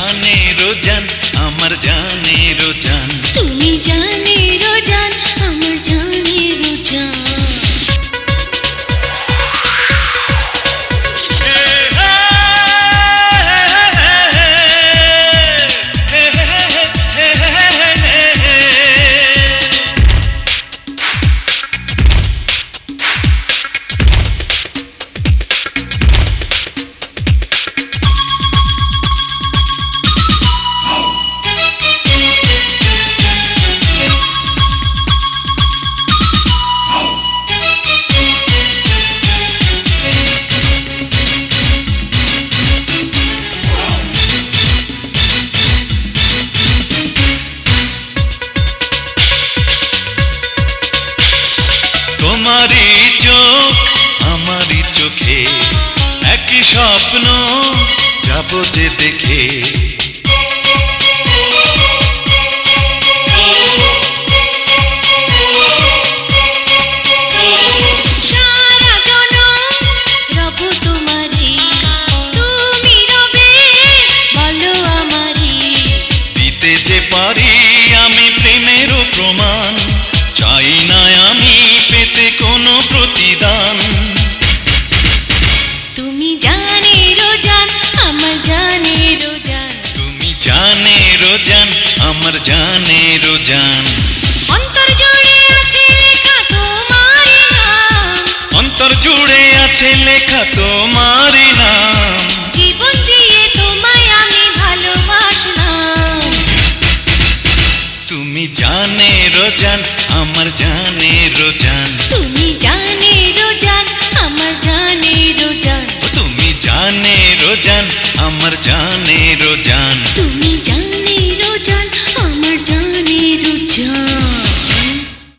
জানেরও জান, আমার জানেরও জান। তুমি জানেরও জান, আমার জানেরও জান। তোমারই চোখ আমারই চোখে, একই স্বপ্ন যাব যে দেখে। সারা জনম রব তোমারই, তুমি রবে বলো আমারই। দিতে যে পারি আমি প্রেমেরও প্রমাণ, চাই না আমি পেতে কোনো প্রতিদান। তুমি জানেরও জান, আমার জানেরও জান। তুমি জানেরও জান, আমার জানেরও জান। অন্তর জুড়ে আছে লেখা তোমারই নাম, অন্তর জুড়ে আছে লেখা তোমারই নাম। জীবন দিয়ে তোমায় আমি ভালোবাসলাম। তুমি জানেরও জান, আমার জান।